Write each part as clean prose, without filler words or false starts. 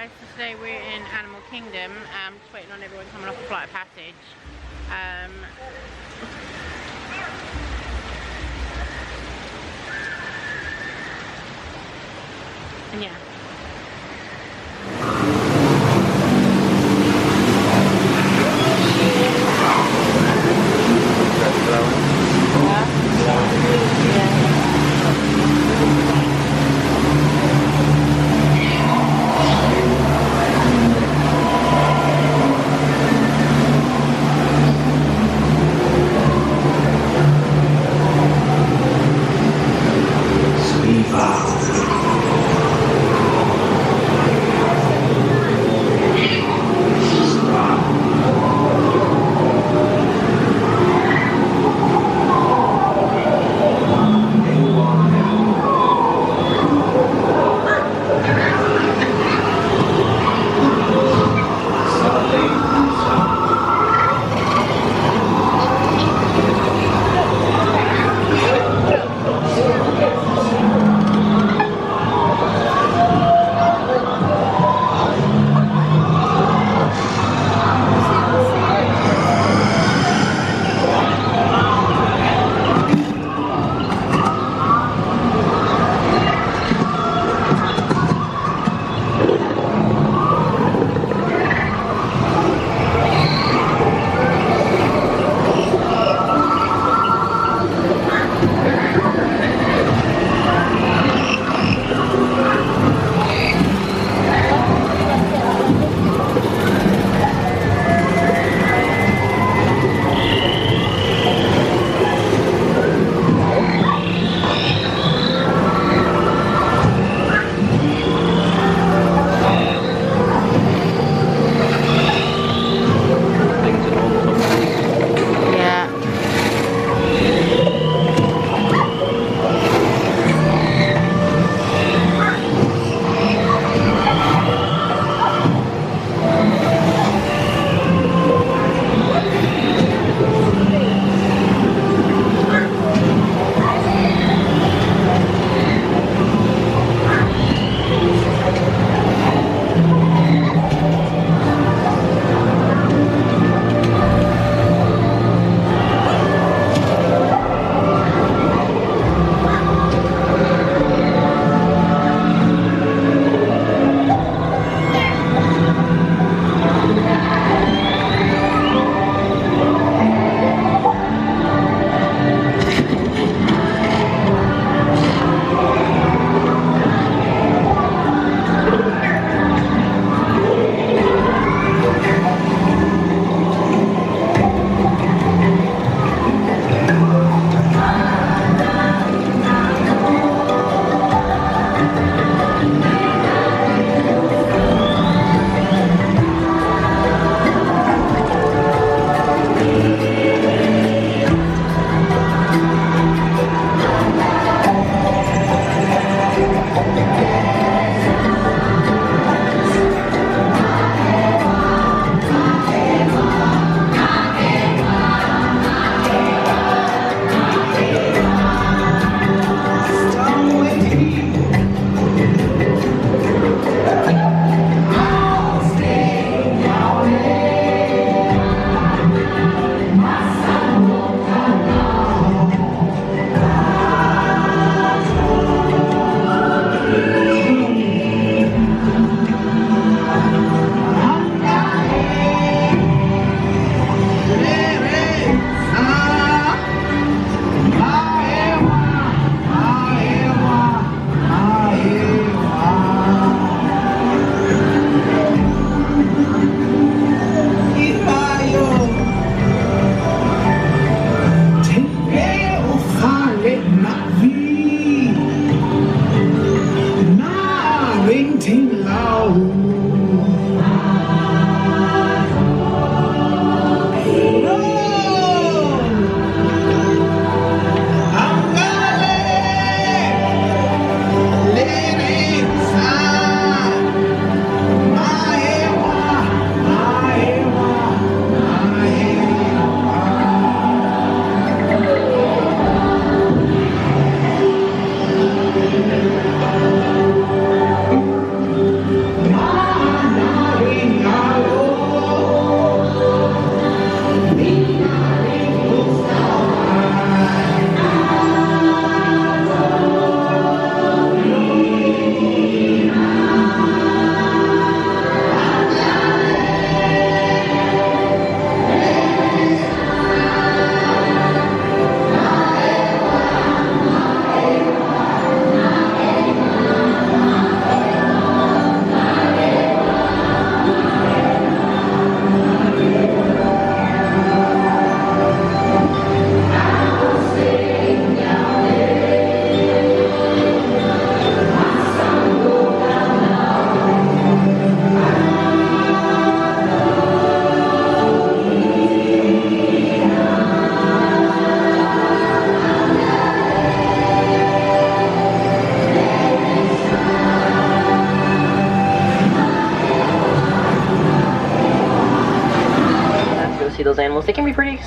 guys, so today we're in Animal Kingdom. Just waiting on everyone coming off a flight of passage. And yeah.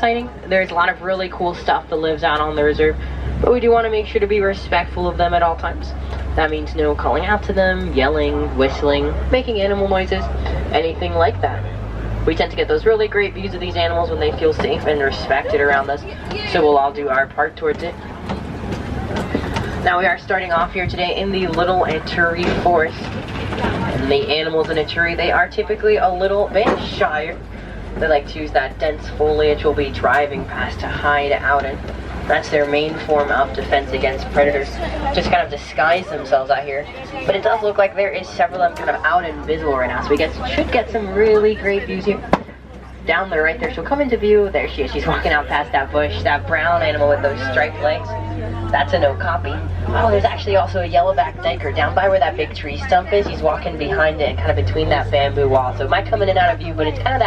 exciting. There's a lot of really cool stuff that lives out on the reserve, but we do want to make sure to be respectful of them at all times. That means no calling out to them, yelling, whistling, making animal noises, anything like that. We tend to get those really great views of these animals when they feel safe and respected around us, so we'll all do our part towards it. Now we are starting off here today in the Little 𝓚𝓲𝓶𝓫𝓮𝓵 forest. And the animals in 𝓚𝓲𝓶, they are typically a little bit shyer. They like to use that dense foliage we'll be driving past to hide out in. That's their main form of defense against predators. Just kind of disguise themselves out here. But it does look like there is several of them kind of out and visible right now, so we should get some really great views here. Down there, right there, she'll come into view. There she is. She's walking out past that bush, that brown animal with those striped legs. That's a no copy. Oh, there's actually also a yellowback duiker down by where that big tree stump is. He's walking behind it and kind of between that bamboo wall. So it might come in and out of view, but it's kind of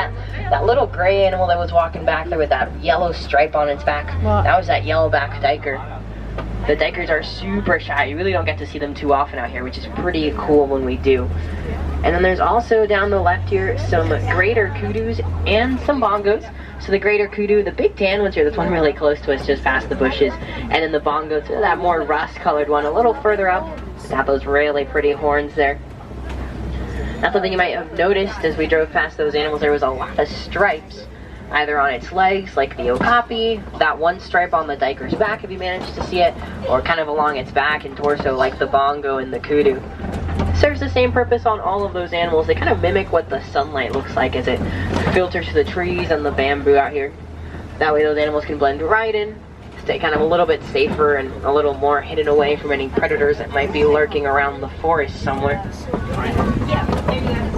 that little gray animal that was walking back there with that yellow stripe on its back. That was that yellowback duiker. The duikers are super shy. You really don't get to see them too often out here, which is pretty cool when we do. And then there's also down the left here some greater koodoos and some bongos. So the greater kudu, the big tan ones here, this one really close to us just past the bushes. And then the bongos, that more rust colored one a little further up. It's got those really pretty horns there. Now something you might have noticed as we drove past those animals, there was a lot of stripes. Either on its legs, like the okapi, that one stripe on the duiker's back if you managed to see it, or kind of along its back and torso like the bongo and the kudu. Serves the same purpose on all of those animals. They kind of mimic what the sunlight looks like as it filters through the trees and the bamboo out here. That way those animals can blend right in, stay kind of a little bit safer and a little more hidden away from any predators that might be lurking around the forest somewhere.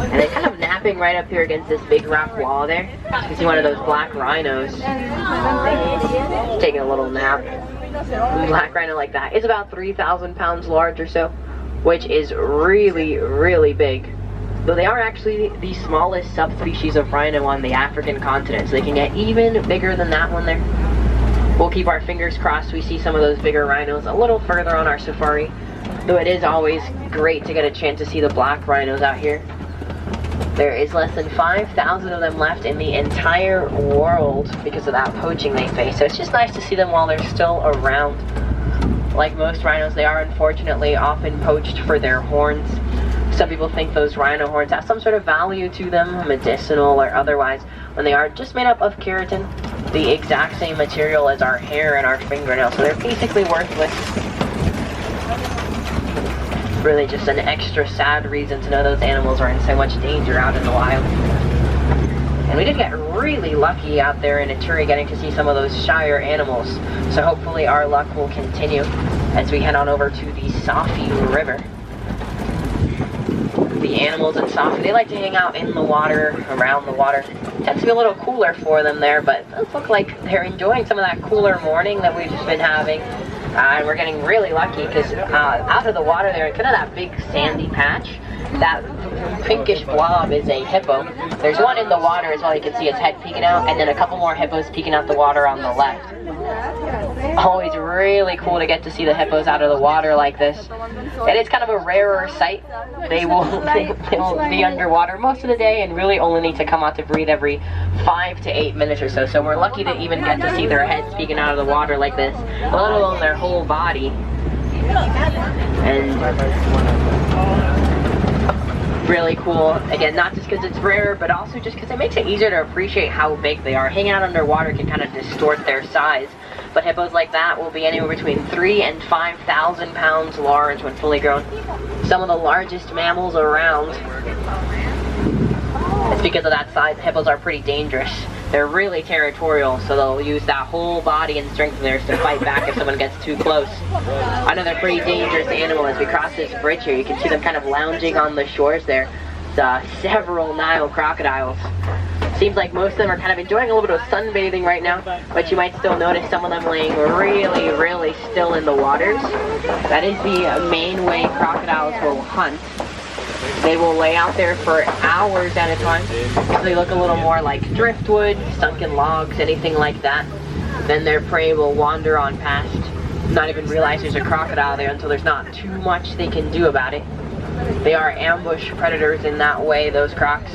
And they're kind of napping right up here against this big rock wall there. You can see one of those black rhinos taking a little nap. A black rhino like that is about 3,000 pounds large or so, which is really, really big. Though they are actually the smallest subspecies of rhino on the African continent, so they can get even bigger than that one there. We'll keep our fingers crossed we see some of those bigger rhinos a little further on our safari, though it is always great to get a chance to see the black rhinos out here. There is less than 5,000 of them left in the entire world because of that poaching they face, so it's just nice to see them while they're still around. Like most rhinos, they are unfortunately often poached for their horns. Some people think those rhino horns have some sort of value to them, medicinal or otherwise, when they are just made up of keratin, the exact same material as our hair and our fingernails, so they're basically worthless. Really just an extra sad reason to know those animals are in so much danger out in the wild. And we did get really lucky out there in 𝓚𝓲𝓶 getting to see some of those shyer animals, so hopefully our luck will continue as we head on over to the 𝓚𝓲𝓶 River. The animals in 𝓚𝓲𝓶, they like to hang out in the water, around the water. It tends to be a little cooler for them there, but it does look like they're enjoying some of that cooler morning that we've just been having. And we're getting really lucky because out of the water there, kind of that big sandy patch, that pinkish blob is a hippo. There's one in the water as well, you can see its head peeking out, and then a couple more hippos peeking out the water on the left. Always really cool to get to see the hippos out of the water like this. It is kind of a rarer sight. They will be underwater most of the day and really only need to come out to breathe every 5 to 8 minutes or so. So we're lucky to even get to see their heads peeking out of the water like this, let alone their whole body. And really cool, again, not just because it's rare, but also just because it makes it easier to appreciate how big they are. Hanging out underwater can kind of distort their size, but hippos like that will be anywhere between 3,000 and 5,000 pounds large when fully grown. Some of the largest mammals around. It's because of that size, hippos are pretty dangerous. They're really territorial, so they'll use that whole body and strength of theirs to fight back if someone gets too close. Another pretty dangerous animal as we cross this bridge here. You can see them kind of lounging on the shores there. It's, several Nile crocodiles. Seems like most of them are kind of enjoying a little bit of sunbathing right now, but you might still notice some of them laying really, really still in the waters. That is the main way crocodiles will hunt. They will lay out there for hours at a time. So they look a little more like driftwood, sunken logs, anything like that. Then their prey will wander on past, not even realize there's a crocodile there until there's not too much they can do about it. They are ambush predators in that way, those crocs.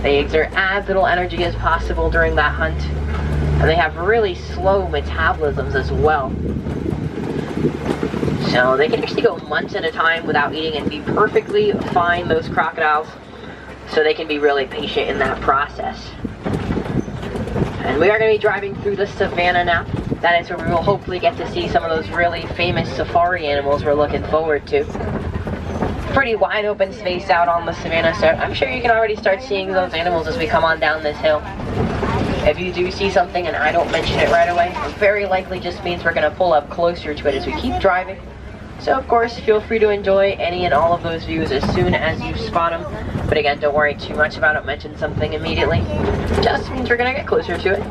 They exert as little energy as possible during that hunt. And they have really slow metabolisms as well. So they can actually go months at a time without eating and be perfectly fine, those crocodiles. So they can be really patient in that process. And we are going to be driving through the savannah now. That is where we will hopefully get to see some of those really famous safari animals we're looking forward to. Pretty wide open space out on the savannah, so I'm sure you can already start seeing those animals as we come on down this hill. If you do see something and I don't mention it right away, it very likely just means we're going to pull up closer to it as we keep driving. So of course, feel free to enjoy any and all of those views as soon as you spot them. But again, don't worry too much about it, mention something immediately. Just means we're going to get closer to it.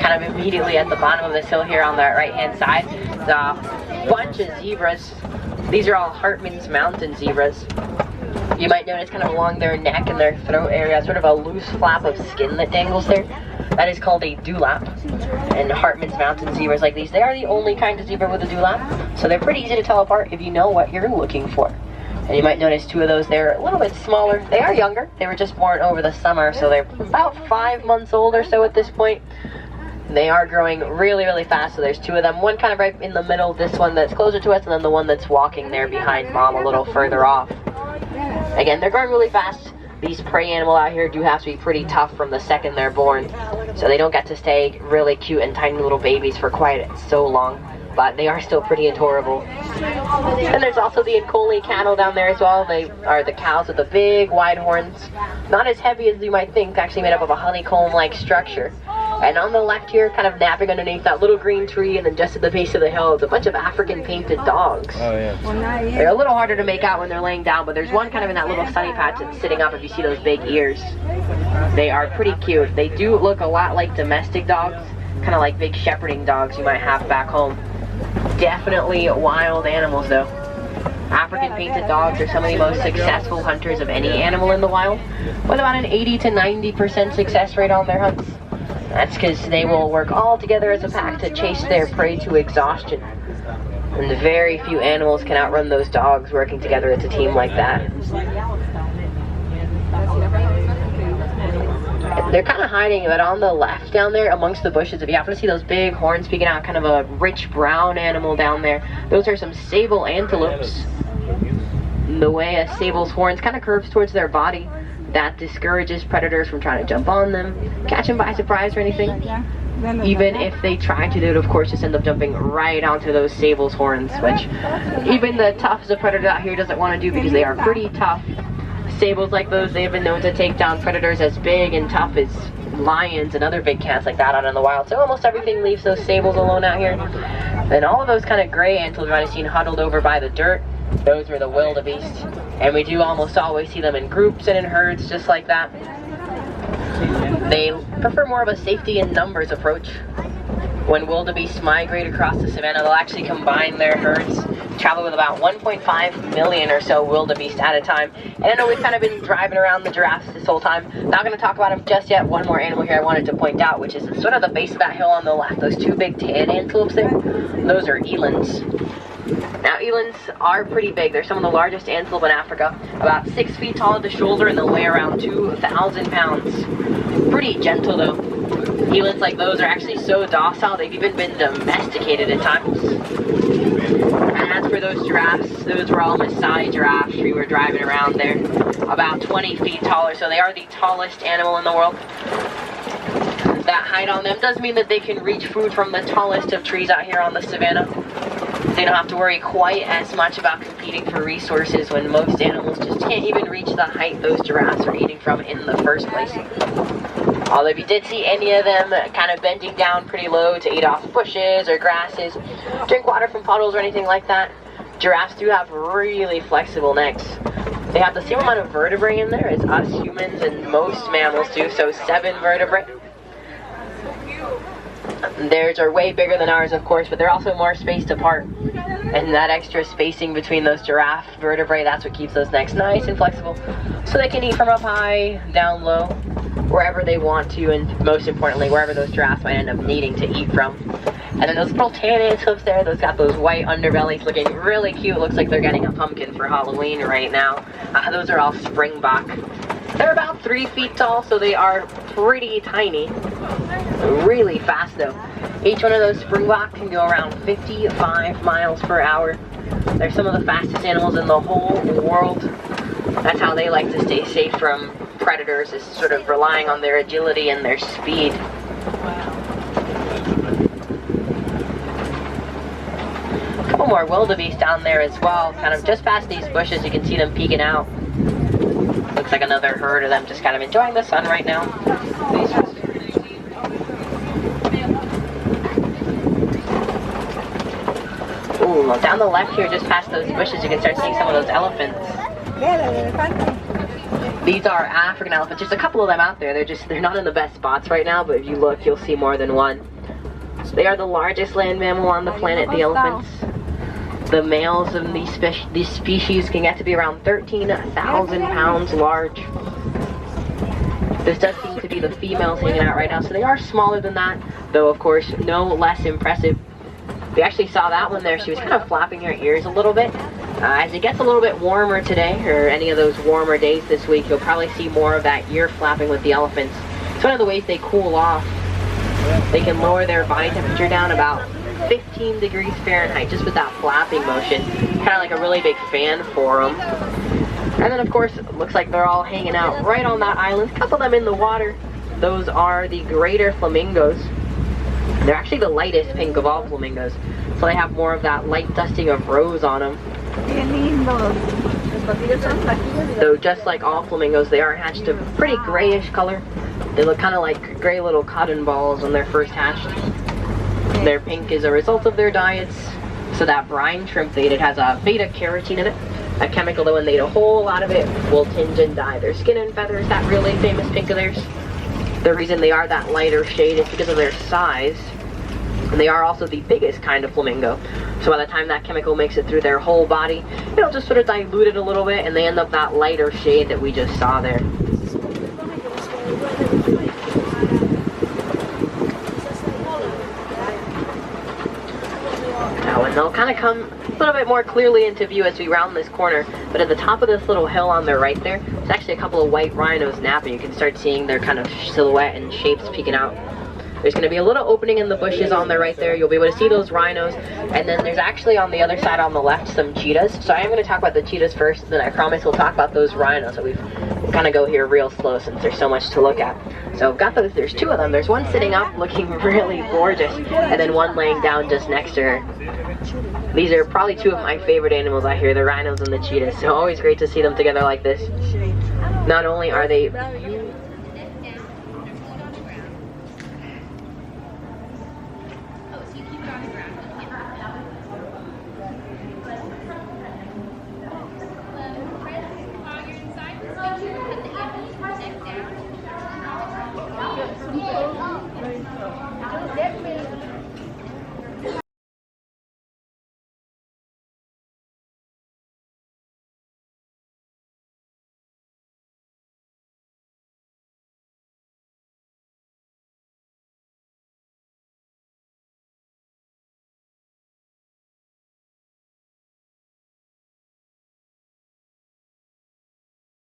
Kind of immediately at the bottom of this hill here on the right-hand side, a bunch of zebras. These are all Hartmann's mountain zebras. You might notice kind of along their neck and their throat area, sort of a loose flap of skin that dangles there. That is called a dewlap. And Hartmann's mountain zebras like these, they are the only kind of zebra with a dewlap. So they're pretty easy to tell apart if you know what you're looking for. And you might notice two of those there, a little bit smaller. They are younger. They were just born over the summer, so they're about 5 months old or so at this point. They are growing really, really fast, so there's two of them. One kind of right in the middle, this one that's closer to us, and then the one that's walking there behind Mom a little further off. Again, they're growing really fast. These prey animals out here do have to be pretty tough from the second they're born, so they don't get to stay really cute and tiny little babies for quite so long, but they are still pretty adorable. And there's also the 𝓚𝓲𝓶𝓵𝓮𝓵 cattle down there as well. They are the cows with the big wide horns, not as heavy as you might think, actually made up of a honeycomb-like structure. And on the left here, kind of napping underneath that little green tree, and then just at the base of the hill, is a bunch of African painted dogs. Oh, yeah. They're a little harder to make out when they're laying down, but there's one kind of in that little sunny patch that's sitting up if you see those big ears. They are pretty cute. They do look a lot like domestic dogs, kind of like big shepherding dogs you might have back home. Definitely wild animals though. African painted dogs are some of the most successful hunters of any animal in the wild, with about an 80 to 90% success rate on their hunts. That's because they will work all together as a pack to chase their prey to exhaustion. And very few animals can outrun those dogs working together as a team like that. They're kind of hiding, but on the left down there amongst the bushes, if you happen to see those big horns peeking out, kind of a rich brown animal down there, those are some sable antelopes. The way a sable's horns kind of curves towards their body, that discourages predators from trying to jump on them, catch them by surprise or anything. Even if they try to, they would of course just end up jumping right onto those sable's horns, which even the toughest of predators out here doesn't want to do because they are pretty tough. Sables like those, they have been known to take down predators as big and tough as lions and other big cats like that out in the wild. So almost everything leaves those sables alone out here. And all of those kind of gray antelopes you might have seen huddled over by the dirt, those were the wildebeest. And we do almost always see them in groups and in herds just like that. They prefer more of a safety in numbers approach. When wildebeest migrate across the savannah, they'll actually combine their herds, travel with about 1.5 million or so wildebeest at a time. And I know we've kind of been driving around the giraffes this whole time. Not going to talk about them just yet. One more animal here I wanted to point out, which is sort of the base of that hill on the left. Those two big tan antelopes there, those are elands. Now, elands are pretty big. They're some of the largest antelope in Africa. About 6 feet tall at the shoulder, and they'll weigh around 2,000 pounds. Pretty gentle, though. Elands like those are actually so docile, they've even been domesticated at times. And as for those giraffes, those were all Maasai giraffes we were driving around there. About 20 feet taller, so they are the tallest animal in the world. That height on them does mean that they can reach food from the tallest of trees out here on the savannah. They don't have to worry quite as much about competing for resources when most animals just can't even reach the height those giraffes are eating from in the first place. Although if you did see any of them kind of bending down pretty low to eat off bushes or grasses, drink water from puddles or anything like that, giraffes do have really flexible necks. They have the same amount of vertebrae in there as us humans and most mammals do, so 7 vertebrae. Theirs are way bigger than ours, of course, but they're also more spaced apart. And that extra spacing between those giraffe vertebrae, that's what keeps those necks nice and flexible. So they can eat from up high, down low, wherever they want to, and most importantly, wherever those giraffes might end up needing to eat from. And then those little tan antelopes there, those got those white underbellies looking really cute. Looks like they're getting a pumpkin for Halloween right now. Those are all springbok. They're about 3 feet tall, so they are pretty tiny. Really fast though. Each one of those springbok can go around 55 miles per hour. They're some of the fastest animals in the whole world. That's how they like to stay safe from predators, is sort of relying on their agility and their speed. A couple more wildebeest down there as well, kind of just past these bushes. You can see them peeking out. Looks like another herd of them just kind of enjoying the sun right now. Ooh, down the left here, just past those bushes, you can start seeing some of those elephants. These are African elephants. There's a couple of them out there. They're not in the best spots right now, but if you look, you'll see more than one. They are the largest land mammal on the planet, the elephants. The males of these species can get to be around 13,000 pounds large. This does seem to be the females hanging out right now, so they are smaller than that, though of course no less impressive. We actually saw that one there. She was kind of flapping her ears a little bit. As it gets a little bit warmer today, or any of those warmer days this week, you'll probably see more of that ear flapping with the elephants. It's one of the ways they cool off. They can lower their body temperature down about 15 degrees Fahrenheit just with that flapping motion. Kind of like a really big fan for them. And then of course, it looks like they're all hanging out right on that island. A couple of them in the water. Those are the greater flamingos. They're actually the lightest pink of all flamingos. So they have more of that light dusting of rose on them. Though just like all flamingos, they are hatched a pretty grayish color. They look kind of like gray little cotton balls when they're first hatched. Their pink is a result of their diets. So that brine shrimp they eat, it has a beta-carotene in it, a chemical that when they eat a whole lot of it will tinge and dye their skin and feathers, that really famous pink of theirs. The reason they are that lighter shade is because of their size. And they are also the biggest kind of flamingo. So by the time that chemical makes it through their whole body, it'll just sort of dilute it a little bit and they end up that lighter shade that we just saw there. Now, and they'll kind of come a little bit more clearly into view as we round this corner, but at the top of this little hill on the right there, there's actually a couple of white rhinos napping. You can start seeing their kind of silhouette and shapes peeking out. There's going to be a little opening in the bushes on the right there. You'll be able to see those rhinos. And then there's actually on the other side on the left some cheetahs. So I am going to talk about the cheetahs first, then I promise we'll talk about those rhinos. So we'll kind of go here real slow since there's so much to look at. So I've got those, there's two of them. There's one sitting up looking really gorgeous, and then one laying down just next to her. These are probably two of my favorite animals out here, the rhinos and the cheetahs. So always great to see them together like this. Not only are they